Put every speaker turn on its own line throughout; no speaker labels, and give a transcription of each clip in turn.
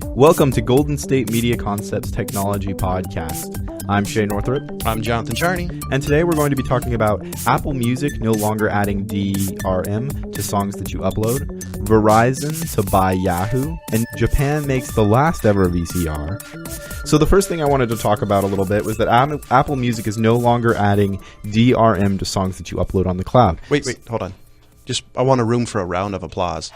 Welcome to Golden State Media Concepts Technology Podcast. I'm Shay Northrup.
I'm Jonathan Charney.
And today we're going to be talking about Apple Music no longer adding DRM to songs that you upload, Verizon to buy Yahoo, and Japan makes the last ever VCR. So the first thing I wanted to talk about a little bit was that Apple Music is no longer adding DRM to songs that you upload on the cloud.
Wait, hold on. I want a room for a round of applause.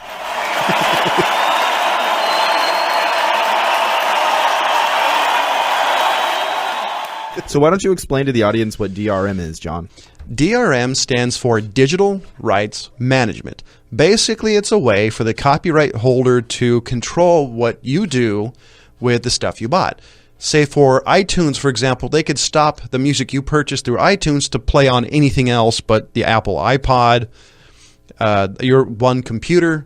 So why don't you explain to the audience what DRM is, John?
DRM stands for Digital Rights Management. Basically, it's a way for the copyright holder to control what you do with the stuff you bought. Say for iTunes, for example, they could stop the music you purchased through iTunes to play on anything else but the Apple iPod, your one computer,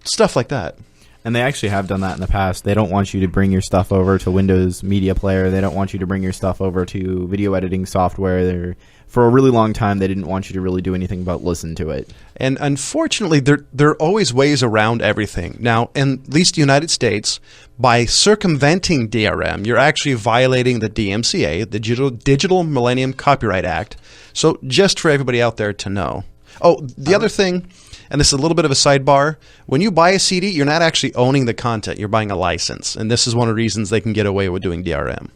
stuff like that.
And they actually have done that in the past. They don't want you to bring your stuff over to Windows Media Player. They don't want you to bring your stuff over to video editing software. For a really long time, they didn't want you to really do anything but listen to it.
And unfortunately, there are always ways around everything. Now, in at least the United States, by circumventing DRM, you're actually violating the DMCA, the Digital Millennium Copyright Act. So just for everybody out there to know. Oh, the other thing, and this is a little bit of a sidebar, when you buy a CD, you're not actually owning the content. You're buying a license. And this is one of the reasons they can get away with doing DRM.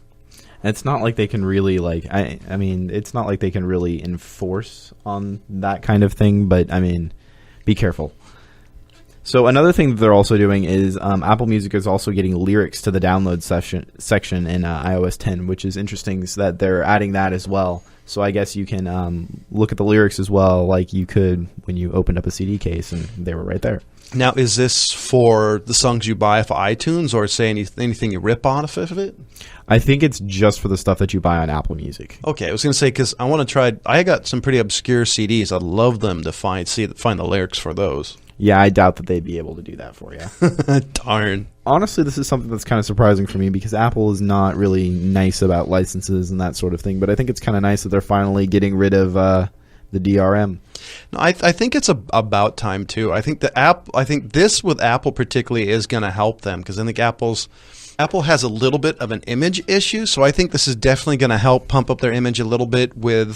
It's not like they can really, it's not like they can really enforce on that kind of thing, but, be careful. So another thing that they're also doing is Apple Music is also getting lyrics to the download section in iOS 10, which is interesting, so that they're adding that as well. So I guess you can look at the lyrics as well, like you could when you opened up a CD case, and they were right there.
Now, is this for the songs you buy off of iTunes, or say anything you rip off of it?
I think it's just for the stuff that you buy on Apple Music.
Okay, I was going to say, because I want to try. I got some pretty obscure CDs. I'd love them to find the lyrics for those.
Yeah, I doubt that they'd be able to do that for you.
Darn.
Honestly, this is something that's kind of surprising for me because Apple is not really nice about licenses and that sort of thing. But I think it's kind of nice that they're finally getting rid of the DRM.
No, I think it's about time too. I think this with Apple particularly is going to help them, because I think Apple has a little bit of an image issue. So I think this is definitely going to help pump up their image a little bit with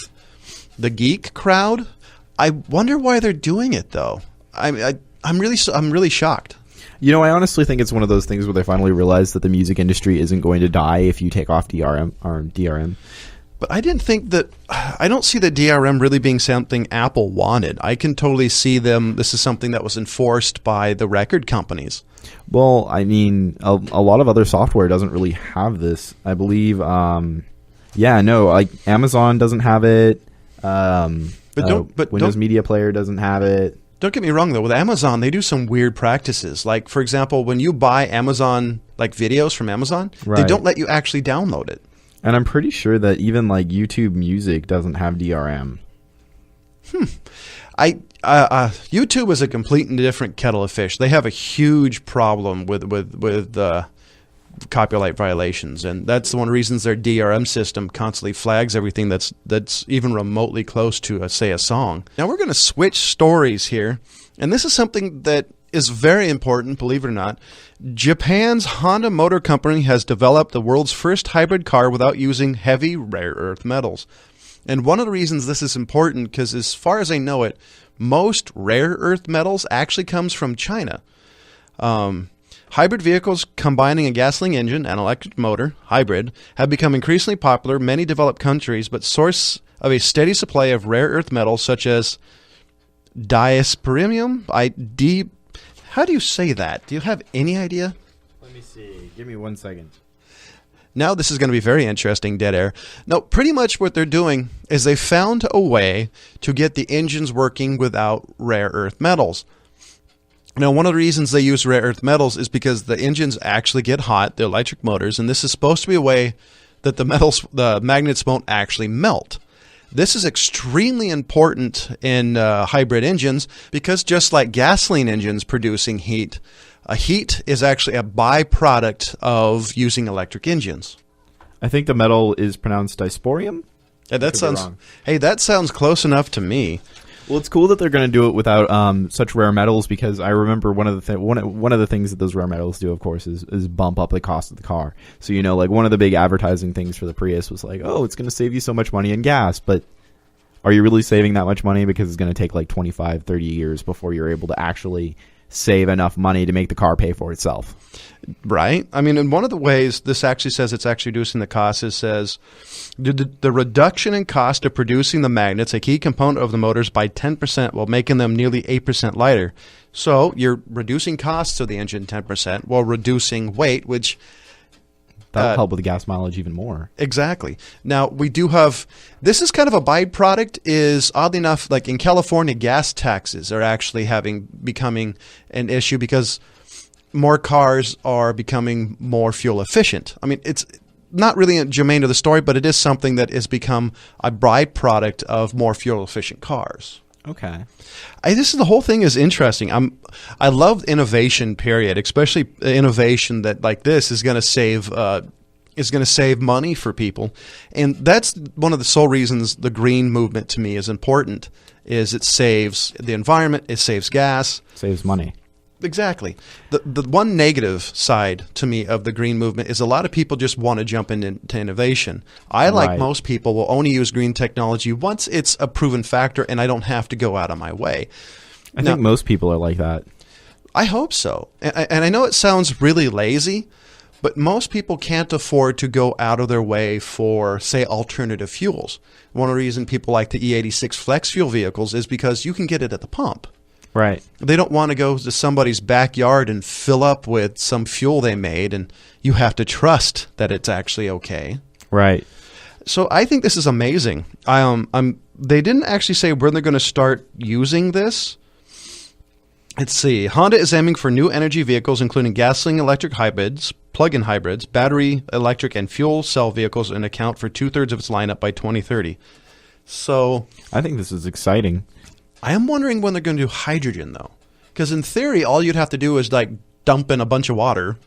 the geek crowd. I wonder why they're doing it though. I'm really shocked.
You know, I honestly think it's one of those things where they finally realize that the music industry isn't going to die if you take off DRM.
But I don't see the DRM really being something Apple wanted. I can totally see this is something that was enforced by the record companies.
Well, a lot of other software doesn't really have this. I believe, like Amazon doesn't have it. Windows Media Player doesn't have it.
Don't get me wrong, though. With Amazon, they do some weird practices. Like, for example, when you buy Amazon, videos from Amazon, They don't let you actually download it.
And I'm pretty sure that even, YouTube Music doesn't have DRM.
YouTube is a completely different kettle of fish. They have a huge problem with copyright violations, and that's one of the reasons their DRM system constantly flags everything that's even remotely close to, say, a song. Now we're going to switch stories here, and this is something that is very important, believe it or not. Japan's Honda Motor Company has developed the world's first hybrid car without using heavy rare earth metals. And one of the reasons this is important, because as far as I know it, most rare earth metals actually comes from China. Hybrid vehicles combining a gasoline engine and electric motor, hybrid, have become increasingly popular in many developed countries, but source of a steady supply of rare earth metals such as dyspremium. How do you say that? Do you have any idea?
Let me see. Give me 1 second.
Now this is going to be very interesting, dead air. No, pretty much what they're doing is they found a way to get the engines working without rare earth metals. Now, one of the reasons they use rare earth metals is because the engines actually get hot, the electric motors, and this is supposed to be a way that the magnets won't actually melt. This is extremely important in hybrid engines because just like gasoline engines producing heat, heat is actually a byproduct of using electric engines.
I think the metal is pronounced dyspremium.
Yeah, that sounds close enough to me.
Well, it's cool that they're going to do it without such rare metals, because I remember one of the things that those rare metals do, of course, is bump up the cost of the car. So, you know, like one of the big advertising things for the Prius was like, oh, it's going to save you so much money in gas. But are you really saving that much money? Because it's going to take like 25, 30 years before you're able to actually save enough money to make the car pay for itself.
Right? I mean, in one of the ways this actually says it's actually reducing the cost, it says the reduction in cost of producing the magnets, a key component of the motors, by 10% while making them nearly 8% lighter. So you're reducing costs of the engine 10% while reducing weight, which
that'll help with the gas mileage even more.
Exactly. Now, we do have, this is kind of a byproduct, is oddly enough, like in California, gas taxes are actually becoming an issue because more cars are becoming more fuel efficient. I mean, it's not really germane to the story, but it is something that has become a byproduct of more fuel efficient cars.
Okay.
The whole thing is interesting. I love innovation, period, especially innovation that like this is going to save money for people. And that's one of the sole reasons the green movement to me is important, is it saves the environment, it saves gas.
Saves money.
Exactly. The one negative side to me of the green movement is a lot of people just want to jump into innovation. I, like most people, will only use green technology once it's a proven factor and I don't have to go out of my way.
I think most people are like that.
I hope so. And I know it sounds really lazy, but most people can't afford to go out of their way for, say, alternative fuels. One of the reasons people like the E86 flex fuel vehicles is because you can get it at the pump.
Right.
They don't want to go to somebody's backyard and fill up with some fuel they made, and you have to trust that it's actually okay.
Right.
So I think this is amazing. They didn't actually say when they're going to start using this. Let's see. Honda is aiming for new energy vehicles, including gasoline electric hybrids, plug-in hybrids, battery electric, and fuel cell vehicles, and account for 2/3 of its lineup by 2030. So
I think this is exciting.
I am wondering when they're going to do hydrogen, though. Because in theory, all you'd have to do is like dump in a bunch of water.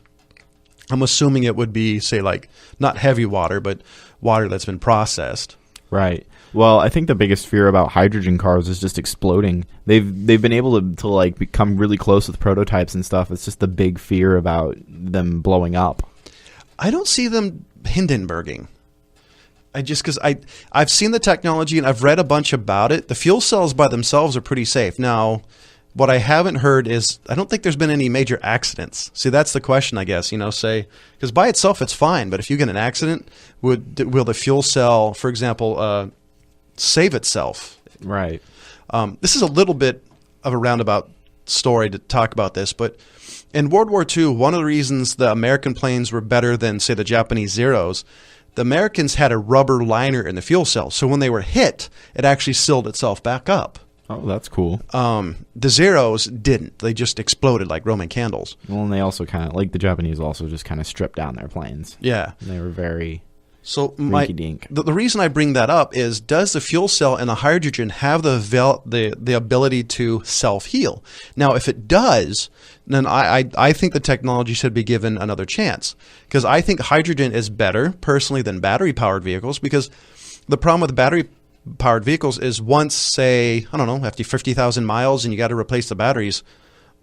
I'm assuming it would be, say, like not heavy water, but water that's been processed.
Right. Well, I think the biggest fear about hydrogen cars is just exploding. They've been able to like become really close with prototypes and stuff. It's just the big fear about them blowing up.
I don't see them Hindenburging. Because I've seen the technology and I've read a bunch about it. The fuel cells by themselves are pretty safe. Now, what I haven't heard is I don't think there's been any major accidents. See, that's the question, I guess. Say, because by itself it's fine, but if you get an accident, will the fuel cell, for example, save itself?
Right.
This is a little bit of a roundabout story to talk about this, but in World War II, one of the reasons the American planes were better than, say, the Japanese Zeros, the Americans had a rubber liner in the fuel cell, so when they were hit, it actually sealed itself back up.
Oh, that's cool.
The Zeros didn't. They just exploded like Roman candles.
Well, and they also kind of, like the Japanese also just kind of stripped down their planes.
Yeah.
And they were very
rinky-dink. The reason I bring that up is, does the fuel cell and the hydrogen have the ability to self-heal? Now, if it does, then I think the technology should be given another chance, because I think hydrogen is better personally than battery-powered vehicles, because the problem with battery-powered vehicles is once, say, I don't know, after 50,000 miles and you got to replace the batteries,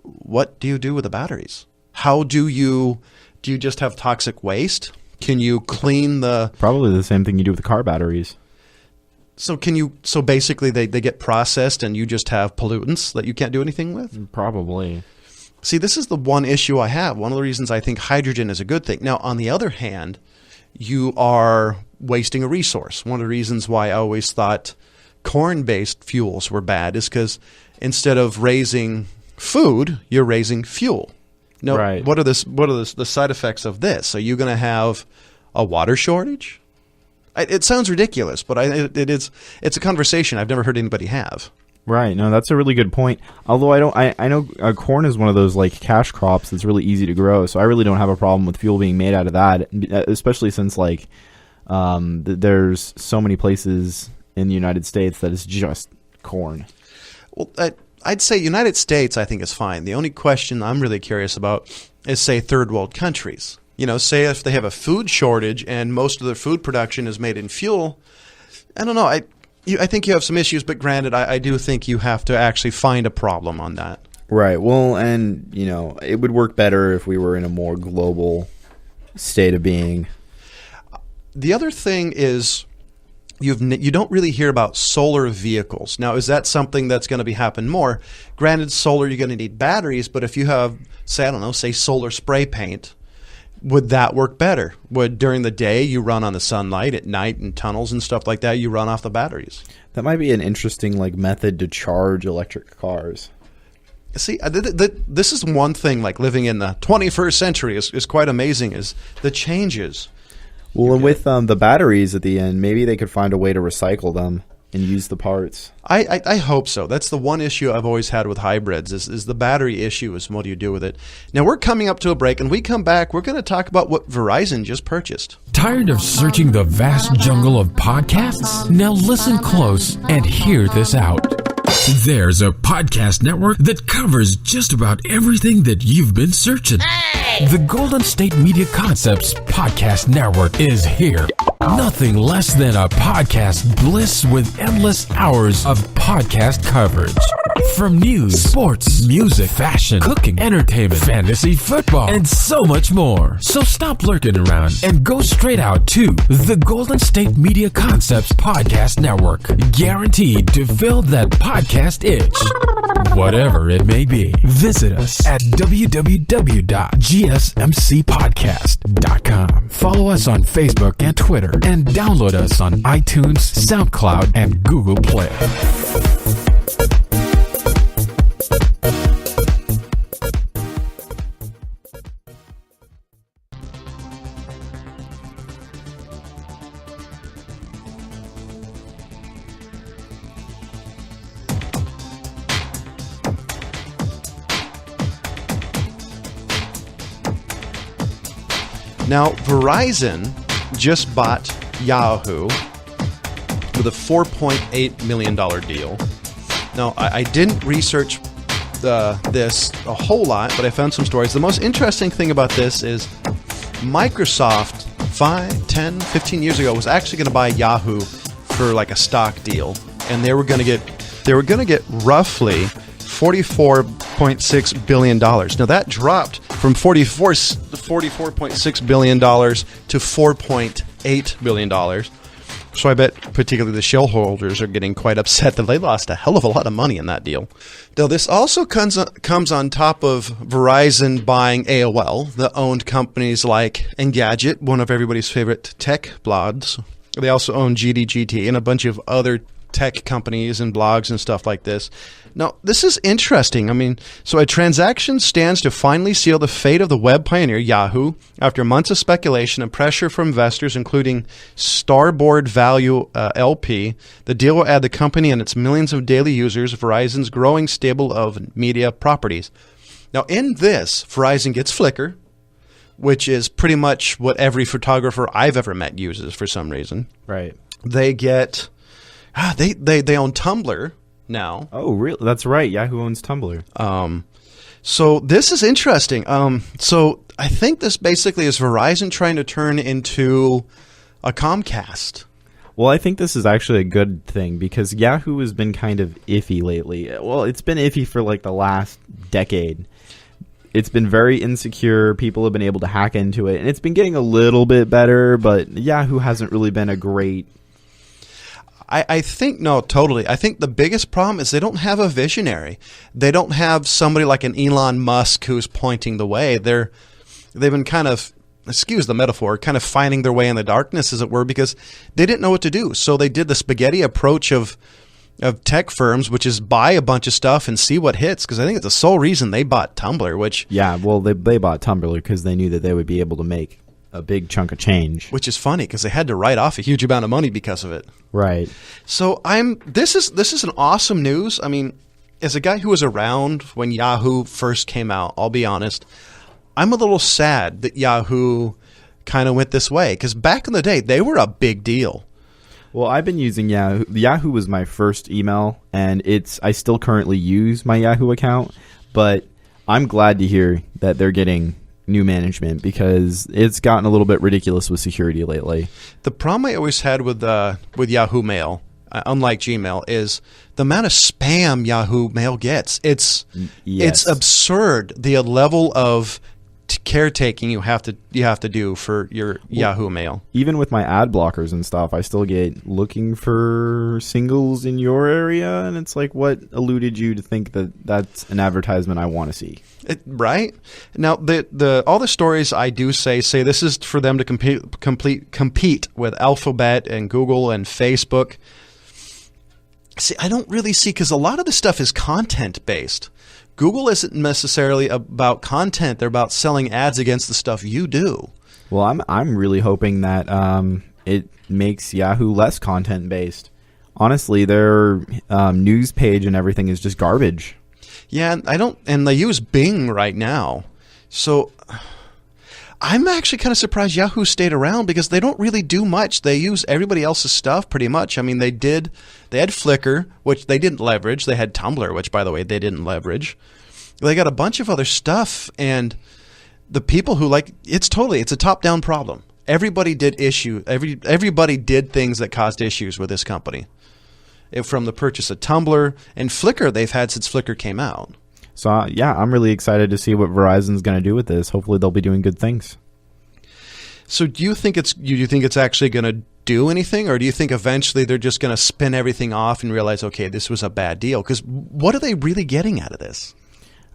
what do you do with the batteries? How do you just have toxic waste? Can you clean
Probably the same thing you do with the car batteries.
So basically they get processed and you just have pollutants that you can't do anything with?
Probably.
See, this is the one issue I have. One of the reasons I think hydrogen is a good thing. Now, on the other hand, you are wasting a resource. One of the reasons why I always thought corn-based fuels were bad is because instead of raising food, you're raising fuel. No, right. What are the side effects of this? Are you going to have a water shortage? It sounds ridiculous, but it's a conversation I've never heard anybody have.
Right. No, that's a really good point. Although I know corn is one of those like cash crops that's really easy to grow, so I really don't have a problem with fuel being made out of that, especially since like there's so many places in the United States that is just corn.
Well, I'd say United States I think is fine. The only question I'm really curious about is, say, third world countries. Say if they have a food shortage and most of their food production is made in fuel, I don't know. I think you have some issues, but granted, I do think you have to actually find a problem on that.
Right. Well, and, it would work better if we were in a more global state of being.
The other thing is you don't really hear about solar vehicles. Now, is that something that's going to be happen more? Granted, solar, you're going to need batteries, but if you have, say solar spray paint, would that work better? Would during the day you run on the sunlight, at night in tunnels and stuff like that, you run off the batteries?
That might be an interesting method to charge electric cars.
See, this is one thing, living in the 21st century is quite amazing, is the changes.
Well, and with the batteries at the end, maybe they could find a way to recycle them and use the parts.
I hope so. That's the one issue I've always had with hybrids is the battery issue is what do you do with it. Now, we're coming up to a break, and we come back, we're going to talk about what Verizon just purchased.
Tired of searching the vast jungle of podcasts? Now listen close and hear this out. There's a podcast network that covers just about everything that you've been searching. Hey! The Golden State Media Concepts Podcast Network is here. Nothing less than a podcast bliss with endless hours of podcast coverage. From news, sports, music, fashion, cooking, entertainment, fantasy, football, and so much more. So stop lurking around and go straight out to the Golden State Media Concepts Podcast Network. Guaranteed to fill that podcast itch. Whatever it may be. Visit us at www.gsmcpodcast.com. Follow us on Facebook and Twitter, and download us on iTunes, SoundCloud, and Google Play.
Now, Verizon just bought Yahoo with a $4.8 million deal. Now, I didn't research this a whole lot, but I found some stories. The most interesting thing about this is Microsoft 5, 10, 15 years ago was actually going to buy Yahoo for a stock deal, and they were going to get roughly $44.6 billion. Now, that dropped from $44.6 billion to $4.8 billion. So I bet particularly the shareholders are getting quite upset that they lost a hell of a lot of money in that deal. Now, this also comes on top of Verizon buying AOL, that owned companies like Engadget, one of everybody's favorite tech blogs. They also own GDGT and a bunch of other tech companies and blogs and stuff like this. Now, this is interesting. So a transaction stands to finally seal the fate of the web pioneer Yahoo after months of speculation and pressure from investors, including Starboard Value LP. The deal will add the company and its millions of daily users Verizon's growing stable of media properties. Now, in this, Verizon gets Flickr, which is pretty much what every photographer I've ever met uses for some reason.
Right.
They get they own Tumblr now.
Oh, really? That's right. Yahoo owns Tumblr.
So this is interesting. So I think this basically is Verizon trying to turn into a Comcast.
Well, I think this is actually a good thing because Yahoo has been kind of iffy lately. Well, it's been iffy for the last decade. It's been very insecure. People have been able to hack into it, and it's been getting a little bit better, but Yahoo hasn't really been a great...
I think, no, totally. I think the biggest problem is they don't have a visionary. They don't have somebody like an Elon Musk who's pointing the way. They've been kind of, excuse the metaphor, kind of finding their way in the darkness, as it were, because they didn't know what to do. So they did the spaghetti approach of tech firms, which is buy a bunch of stuff and see what hits, because I think it's the sole reason they bought Tumblr, which...
Yeah, well, they bought Tumblr because they knew that they would be able to make a big chunk of change.
Which is funny because they had to write off a huge amount of money because of it.
Right.
So this is an awesome news. As a guy who was around when Yahoo first came out, I'll be honest, I'm a little sad that Yahoo kind of went this way because back in the day, they were a big deal.
Well, I've been using Yahoo. Yahoo was my first email, and I still currently use my Yahoo account, but I'm glad to hear that they're getting new management because it's gotten a little bit ridiculous with security lately.
The problem I always had with Yahoo Mail, unlike Gmail, is the amount of spam Yahoo Mail gets. It's absurd, the level of caretaking you have to do for your Yahoo Mail.
Even with my ad blockers and stuff, I still get looking for singles in your area, and it's like, what eluded you to think that that's an advertisement I want to see?
Right? Now, all the stories I do say this is for them to compete with Alphabet and Google and Facebook. See, I don't really see, because a lot of the stuff is content based. Google isn't necessarily about content; they're about selling ads against the stuff you do.
Well, I'm really hoping that it makes Yahoo less content based. Honestly, their news page and everything is just garbage.
Yeah, and they use Bing right now, so I'm actually kind of surprised Yahoo stayed around, because they don't really do much. They use everybody else's stuff pretty much. I mean, they had Flickr, which they didn't leverage. They had Tumblr, which, by the way, they didn't leverage. They got a bunch of other stuff, and the people who it's a top-down problem. Everybody did everybody did things that caused issues with this company. From the purchase of Tumblr and Flickr, they've had since Flickr came out.
So, I'm really excited to see what Verizon's going to do with this. Hopefully they'll be doing good things.
So do you think it's actually going to do anything, or do you think eventually they're just going to spin everything off and realize, okay, this was a bad deal? Because what are they really getting out of this?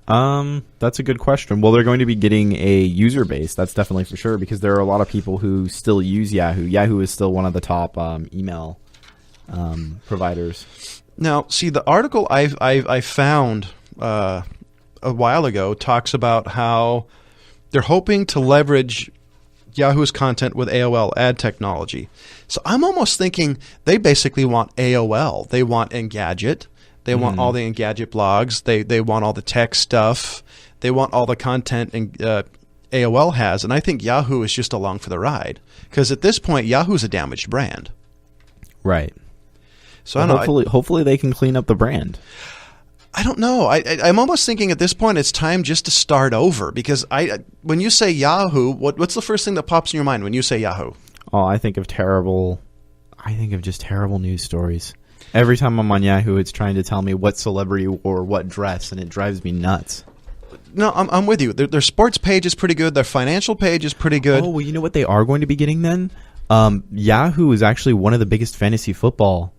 That's a good question. Well, they're going to be getting a user base. That's definitely for sure, because there are a lot of people who still use Yahoo. Yahoo is still one of the top email providers.
Now, see, the article I found a while ago talks about how they're hoping to leverage Yahoo's content with AOL ad technology. So I'm almost thinking they basically want AOL. They want Engadget. They want all the Engadget blogs. They want all the tech stuff. They want all the content AOL has. And I think Yahoo is just along for the ride, because at this point, Yahoo's a damaged brand.
Right.
So
hopefully they can clean up the brand.
I don't know. I'm almost thinking at this point it's time just to start over, because when you say Yahoo, what's the first thing that pops in your mind when you say Yahoo?
Oh, I think of just terrible news stories. Every time I'm on Yahoo, it's trying to tell me what celebrity wore what dress, and it drives me nuts.
No, I'm with you. Their sports page is pretty good. Their financial page is pretty good.
Oh, well, you know what they are going to be getting then? Yahoo is actually one of the biggest fantasy football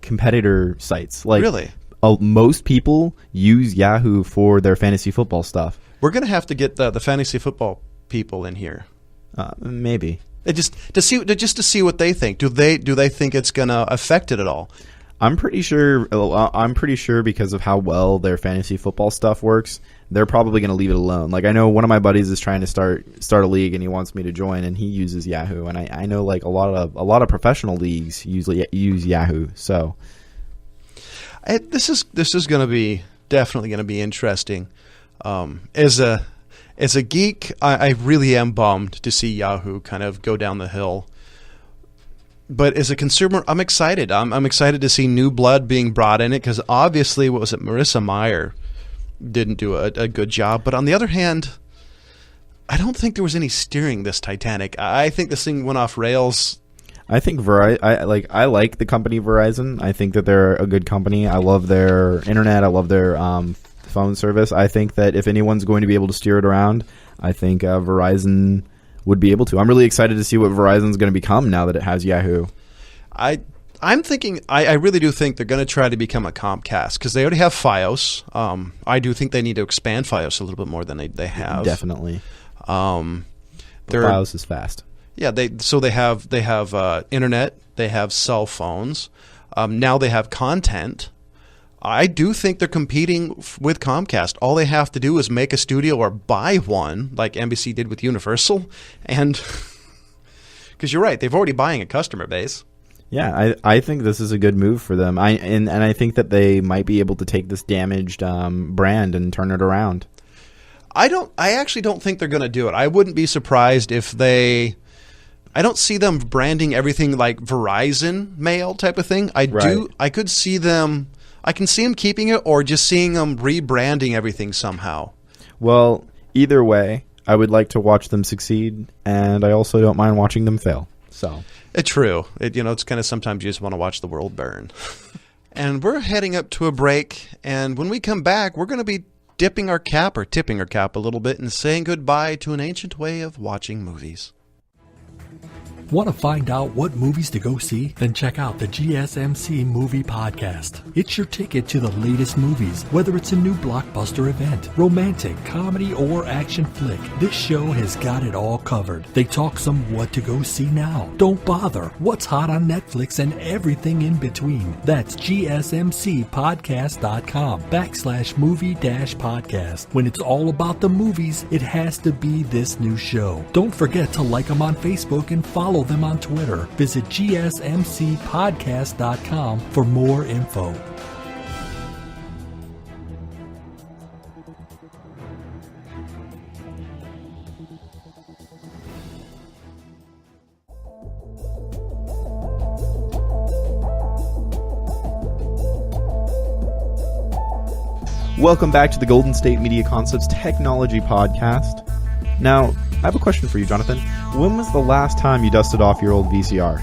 competitor sites.
Really?
Most people use Yahoo for their fantasy football stuff.
We're going to have to get the fantasy football people in here.
Maybe.
Just to see what they think. Do they think it's going to affect it at all?
I'm pretty sure because of how well their fantasy football stuff works, they're probably going to leave it alone. Like, I know one of my buddies is trying to start a league, and he wants me to join, and he uses Yahoo, and I know like a lot of professional leagues usually use Yahoo. So this is going to be definitely going to be interesting. As a geek, I really am bummed to see Yahoo kind of go down the hill. But as a consumer, I'm excited. I'm excited to see new blood being brought in it, because obviously, what was it, Marissa Mayer didn't do a good job. But on the other hand, I don't think there was any steering this Titanic. I think this thing went off rails. I think I like the company Verizon. I think that they're a good company. I love their internet. I love their phone service. I think that if anyone's going to be able to steer it around, I think Verizon would be able to. I'm really excited to see what Verizon's going to become now that it has Yahoo.
I'm thinking, I really do think they're going to try to become a Comcast, because they already have Fios. I do think they need to expand Fios a little bit more than they have.
Definitely.
Fios
is fast.
Yeah, they have internet, they have cell phones. Now they have content. I do think they're competing with Comcast. All they have to do is make a studio or buy one, like NBC did with Universal, and because you're right, they've already buying a customer base.
Yeah, I think this is a good move for them. And I think that they might be able to take this damaged brand and turn it around.
I actually don't think they're going to do it. I wouldn't be surprised if I don't see them branding everything like Verizon Mail type of thing. I can see them keeping it, or just seeing them rebranding everything somehow.
Well, either way, I would like to watch them succeed, and I also don't mind watching them fail. So
It's true. It's kind of sometimes you just want to watch the world burn. And we're heading up to a break, and when we come back, we're going to be tipping our cap a little bit and saying goodbye to an ancient way of watching movies.
Want to find out what movies to go see? Then check out the GSMC Movie Podcast. It's your ticket to the latest movies, whether it's a new blockbuster event, romantic, comedy, or action flick. This show has got it all covered. They talk some what to go see now. Don't bother. What's hot on Netflix and everything in between. That's GSMCpodcast.com/movie-podcast. When it's all about the movies, it has to be this new show. Don't forget to like them on Facebook and follow them on Twitter. Visit GSMCpodcast.com for more info.
Welcome back to the Golden State Media Concepts Technology Podcast. Now, I have a question for you, Jonathan. When was the last time you dusted off your old VCR?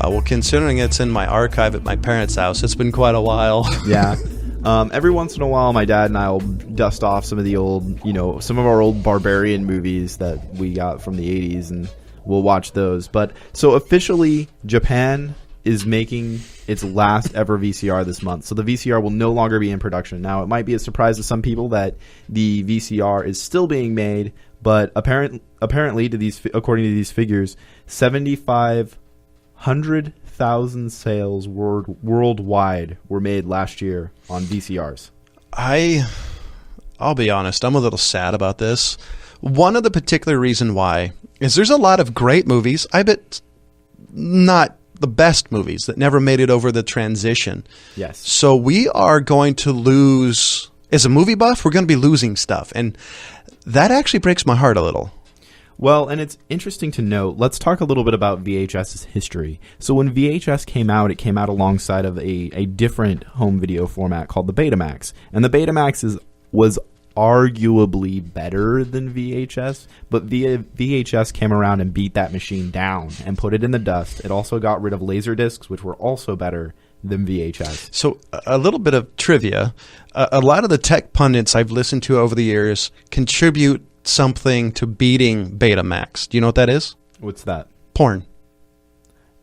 Well, considering it's in my archive at my parents' house, it's been quite a while.
Yeah. Every once in a while, my dad and I will dust off some of the old, some of our old barbarian movies that we got from the 80s, and we'll watch those. But so officially, Japan is making its last ever VCR this month. So the VCR will no longer be in production. Now, it might be a surprise to some people that the VCR is still being made, but apparently, according to these figures, 7,500,000 sales worldwide were made last year on VCRs.
I'll be honest, I'm a little sad about this. One of the particular reason why is there's a lot of great movies. I bet not the best movies that never made it over the transition.
Yes.
So we are going to lose, as a movie buff, we're going to be losing stuff. And that actually breaks my heart a little.
Well, and it's interesting to note, let's talk a little bit about VHS's history. So when VHS came out, it came out alongside of a different home video format called the Betamax. And the Betamax was arguably better than VHS, but VHS came around and beat that machine down and put it in the dust. It also got rid of laser discs, which were also better than VHS.
So a little bit of trivia. A lot of the tech pundits I've listened to over the years contribute something to beating Betamax. Do you know what that is?
What's that?
Porn.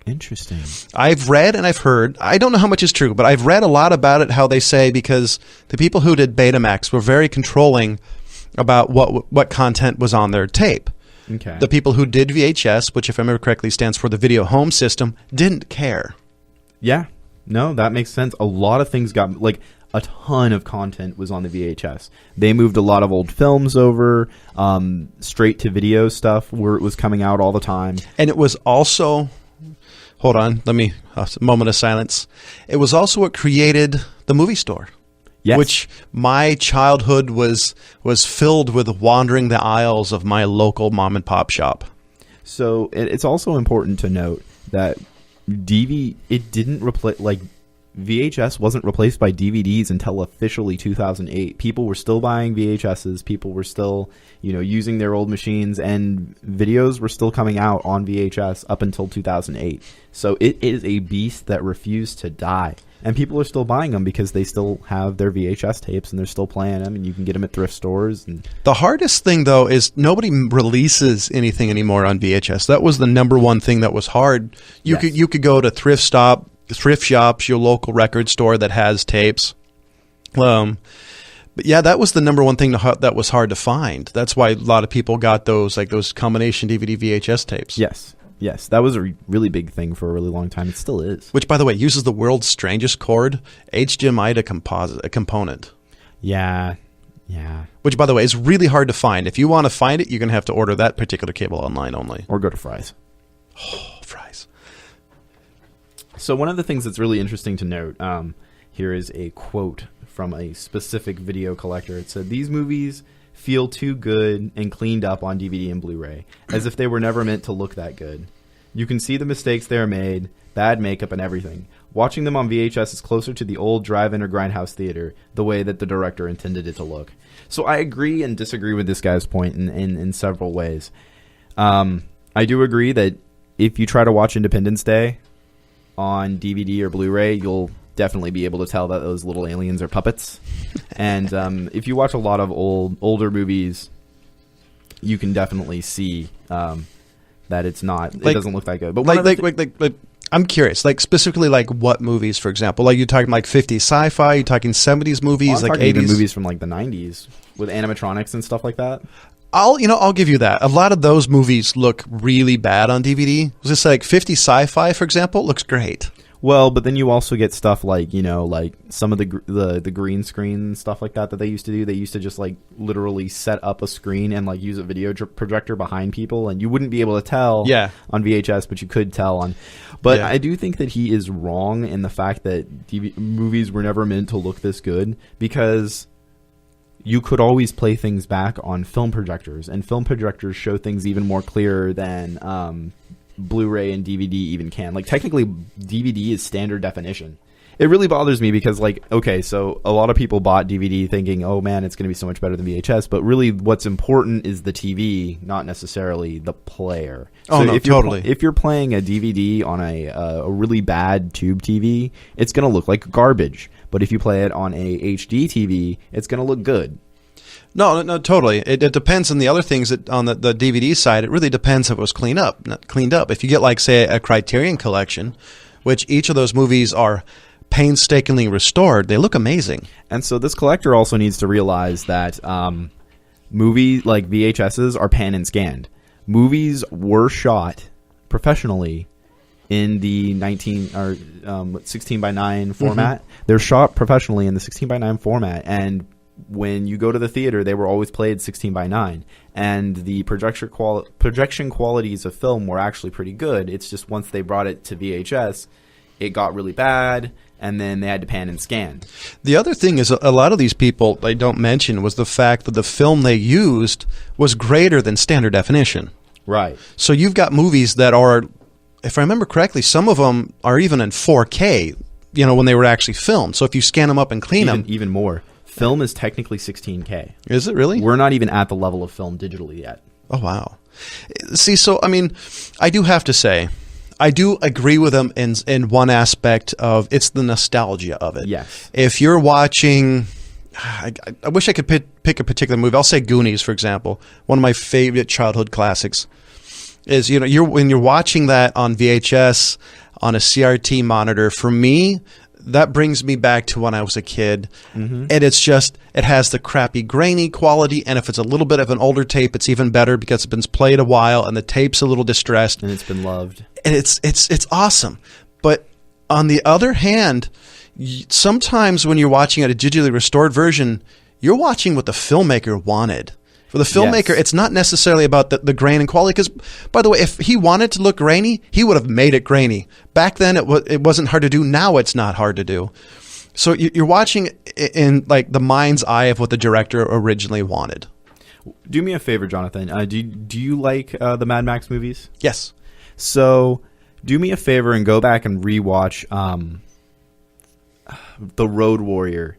Interesting.
I've read and I've heard, I don't know how much is true, but I've read a lot about it, how they say because the people who did Betamax were very controlling about what content was on their tape.
Okay.
The people who did VHS, which if I remember correctly stands for the Video Home System, didn't care.
Yeah. No, that makes sense. A lot of things got, a ton of content was on the VHS. They moved a lot of old films over, straight to video stuff where it was coming out all the time.
And it was also... Hold on, a moment of silence. It was also what created the movie store.
Yes.
Which my childhood was filled with wandering the aisles of my local mom and pop shop.
So it's also important to note that VHS wasn't replaced by DVDs until officially 2008. People were still buying VHSs. People were still, using their old machines, and videos were still coming out on VHS up until 2008. So it is a beast that refused to die. And people are still buying them because they still have their VHS tapes and they're still playing them, and you can get them at thrift stores. And
the hardest thing, though, is nobody releases anything anymore on VHS. That was the number one thing that was hard. You could go to thrift shops, your local record store that has tapes. But yeah, that was the number one thing that was hard to find. That's why a lot of people got those combination DVD VHS tapes.
Yes, that was a really big thing for a really long time. It still is.
Which, by the way, uses the world's strangest cord, HDMI to component.
Yeah.
Which, by the way, is really hard to find. If you want to find it, you're going to have to order that particular cable online only.
Or go to Fry's.
Oh, Fry's.
So one of the things that's really interesting to note, here is a quote from a specific video collector. It said, "These movies feel too good and cleaned up on DVD and Blu-ray, as if they were never meant to look that good. You can see the mistakes they are made, bad makeup and everything. Watching them on VHS is closer to the old drive-in or grindhouse theater, the way that the director intended it to look." So I agree and disagree with this guy's point in several ways. I do agree that if you try to watch Independence Day on DVD or Blu-ray, you'll definitely be able to tell that those little aliens are puppets. And if you watch a lot of older movies, you can definitely see that it's not. It doesn't look that good. But
like I'm curious, like specifically like what movies, for example? Like you're talking like 50s sci-fi, you're talking 70s movies, like 80s
even movies from like the 90s with animatronics and stuff like that.
I'll give you that. A lot of those movies look really bad on DVD. It was just like 50s sci-fi, for example, looks great.
Well, but then you also get stuff like, like some of the green screen stuff like that they used to do. They used to just like literally set up a screen and like use a video projector behind people, and you wouldn't be able to tell on VHS, but you could tell on. But I do think that he is wrong in the fact that movies were never meant to look this good, because you could always play things back on film projectors, and film projectors show things even more clear than Blu-ray and DVD even can. Like technically DVD is standard definition. It really bothers me because like, okay, so a lot of people bought DVD thinking, oh man, it's going to be so much better than VHS, but really what's important is the TV, not necessarily the player.
Oh, so no, totally.
If you're playing a DVD on a really bad tube TV, it's going to look like garbage. But if you play it on a HD TV, it's going to look good.
No, totally. It depends on the other things that on the DVD side. It really depends if it was cleaned up. If you get like, say, a Criterion collection, which each of those movies are painstakingly restored, they look amazing.
And so this collector also needs to realize that movies like VHSs are pan and scanned. Movies were shot professionally in the 16 by 9 format. Mm-hmm. They're shot professionally in the 16 by 9 format, and when you go to the theater, they were always played 16 by 9, and the projection qualities of film were actually pretty good. It's just once they brought it to VHS, it got really bad, and then they had to pan and scan.
The other thing is a lot of these people they don't mention was the fact that the film they used was greater than standard definition.
Right.
So you've got movies that are, if I remember correctly, some of them are even in 4K, when they were actually filmed. So if you scan them up and clean them.
Even more. Film is technically 16K.
Is it really?
We're not even at the level of film digitally yet.
Oh, wow. See, so, I mean, I do have to say, I do agree with them in one aspect of it's the nostalgia of it.
Yes.
If you're watching, I wish I could pick a particular movie. I'll say Goonies, for example. One of my favorite childhood classics is, when you're watching that on VHS, on a CRT monitor, for me, that brings me back to when I was a kid. Mm-hmm. And it's just, it has the crappy grainy quality, and if it's a little bit of an older tape, it's even better because it's been played a while and the tape's a little distressed.
And it's been loved.
And it's awesome. But on the other hand, sometimes when you're watching a digitally restored version, you're watching what the filmmaker wanted. For the filmmaker, It's not necessarily about the grain and quality. Because, by the way, if he wanted to look grainy, he would have made it grainy. Back then, it wasn't hard to do. Now it's not hard to do. So you're watching in like the mind's eye of what the director originally wanted.
Do me a favor, Jonathan. Do you like the Mad Max movies?
Yes.
So do me a favor and go back and rewatch The Road Warrior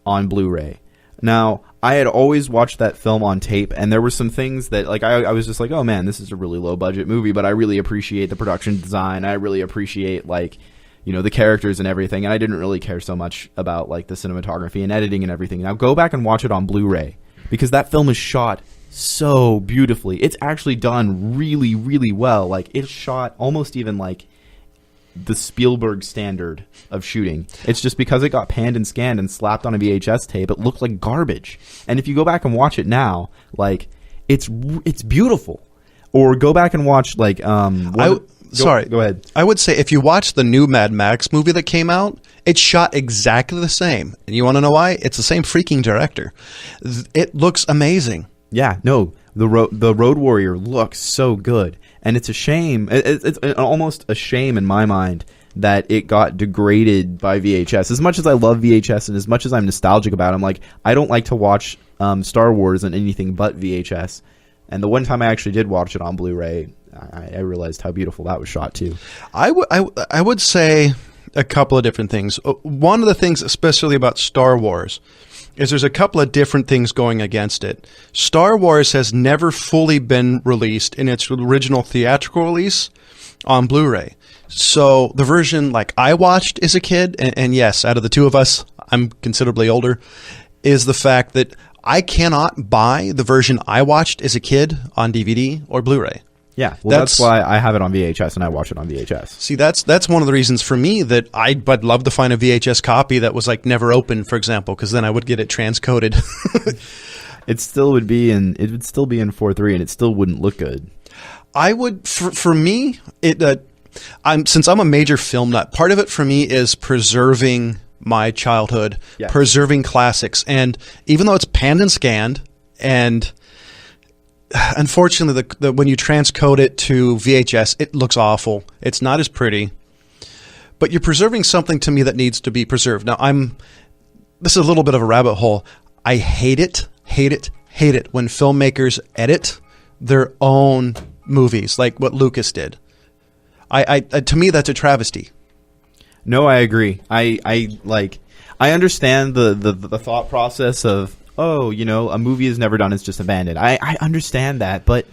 on Blu-ray. Now, I had always watched that film on tape, and there were some things that, like, I was just like, oh man, this is a really low-budget movie, but I really appreciate the production design. I really appreciate, like, the characters and everything, and I didn't really care so much about, like, the cinematography and editing and everything. Now, go back and watch it on Blu-ray, because that film is shot so beautifully. It's actually done really, really well. Like, it's shot almost even, like, the Spielberg standard of shooting. It's just because it got panned and scanned and slapped on a VHS tape, it looked like garbage. And if you go back and watch it now, like, it's beautiful. Or go back and watch, like, go ahead.
I would say if you watch the new Mad Max movie that came out, it's shot exactly the same. And you want to know why? It's the same freaking director. It looks amazing.
Yeah, no, the Road Warrior looks so good. And it's a shame. It's almost a shame in my mind that it got degraded by VHS. As much as I love VHS and as much as I'm nostalgic about it, I'm like, I don't like to watch Star Wars on anything but VHS. And the one time I actually did watch it on Blu-ray, I realized how beautiful that was shot too.
I would say a couple of different things. One of the things, especially about Star Wars, is there's a couple of different things going against it. Star Wars has never fully been released in its original theatrical release. on Blu-ray. So the version like I watched as a kid, and yes, out of the two of us, I'm considerably older, is the fact that I cannot buy the version I watched as a kid on DVD or Blu-ray.
Yeah, well, that's why I have it on VHS and I watch it on VHS.
See, that's one of the reasons for me that I'd love to find a VHS copy that was like never opened, for example, because then I would get it transcoded.
It would still be in 4:3, and it still wouldn't look good.
I would, for me, since I'm a major film nut, part of it for me is preserving my childhood, preserving classics, and even though it's panned and scanned, and unfortunately, when you transcode it to VHS, it looks awful. It's not as pretty, but you're preserving something to me that needs to be preserved. Now, this is a little bit of a rabbit hole. I hate it when filmmakers edit their own movies, like what Lucas did. To me, that's a travesty.
No, I agree. I understand the thought process of, oh, a movie is never done, it's just abandoned. I understand that, but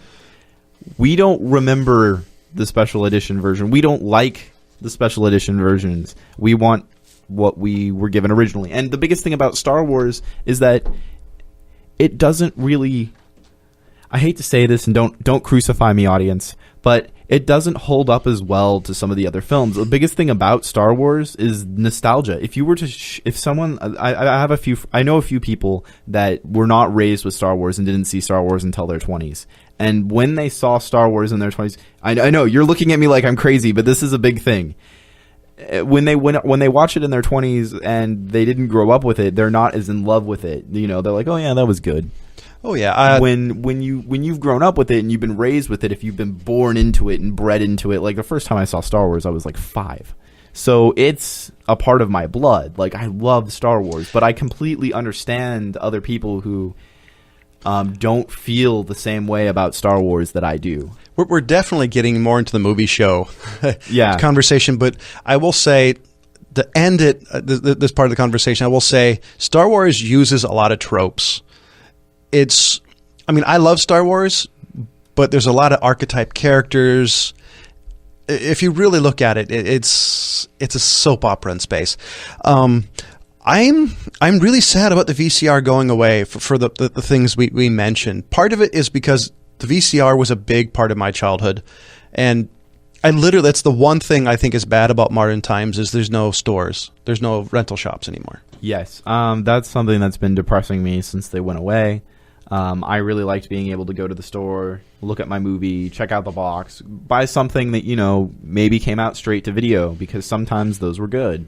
we don't remember the special edition version. We don't like the special edition versions. We want what we were given originally. And the biggest thing about Star Wars is that it doesn't really, I hate to say this, and don't crucify me, audience, but it doesn't hold up as well to some of the other films. The biggest thing about Star Wars is nostalgia. If you were to, I know a few people that were not raised with Star Wars and didn't see Star Wars until their 20s. And when they saw Star Wars in their 20s, I know you're looking at me like I'm crazy, but this is a big thing. When they watch it in their 20s and they didn't grow up with it, they're not as in love with it. They're like, oh yeah, that was good.
Oh yeah.
When you've grown up with it and you've been raised with it, if you've been born into it and bred into it, like the first time I saw Star Wars, I was like 5. So it's a part of my blood. Like, I love Star Wars, but I completely understand other people who don't feel the same way about Star Wars that I do.
We're definitely getting more into the movie show conversation, but I will say, to end it, this part of the conversation, I will say Star Wars uses a lot of tropes. I love Star Wars, but there's a lot of archetype characters. If you really look at it, it's a soap opera in space. I'm really sad about the VCR going away for the things we mentioned. Part of it is because the VCR was a big part of my childhood, and that's the one thing I think is bad about modern times is there's no stores, there's no rental shops anymore.
Yes, that's something that's been depressing me since they went away. I really liked being able to go to the store, look at my movie, check out the box, buy something that, maybe came out straight to video, because sometimes those were good.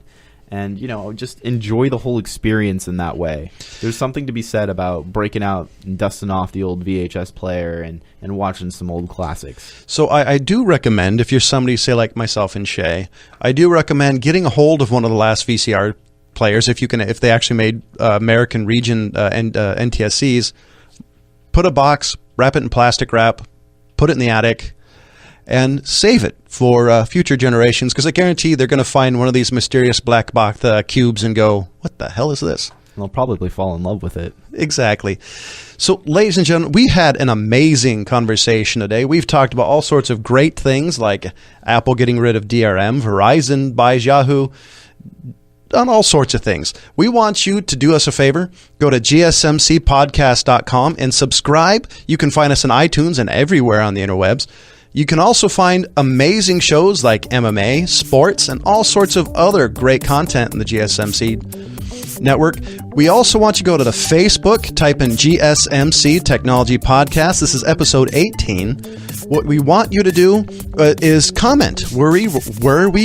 And, just enjoy the whole experience in that way. There's something to be said about breaking out and dusting off the old VHS player and watching some old classics.
So I do recommend, if you're somebody, say, like myself and Shay, I do recommend getting a hold of one of the last VCR players, if they actually made American region and NTSCs. Put a box, wrap it in plastic wrap, put it in the attic, and save it for future generations, because I guarantee they're going to find one of these mysterious black box cubes and go, what the hell is this?
They'll probably fall in love with it.
Exactly. So, ladies and gentlemen, we had an amazing conversation today. We've talked about all sorts of great things, like Apple getting rid of DRM, Verizon buys Yahoo, on all sorts of things. We want you to do us a favor. Go to gsmcpodcast.com and subscribe. You can find us on iTunes and everywhere on the interwebs. You can also find amazing shows like MMA, sports, and all sorts of other great content in the GSMC network. We also want you to go to the Facebook, type in GSMC Technology Podcast. This is episode 18. What we want you to do is comment. Were we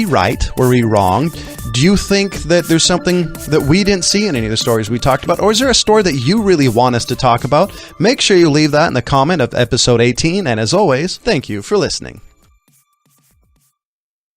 right? Were we wrong? Do you think that there's something that we didn't see in any of the stories we talked about? Or is there a story that you really want us to talk about? Make sure you leave that in the comment of episode 18. And as always, thank you for listening.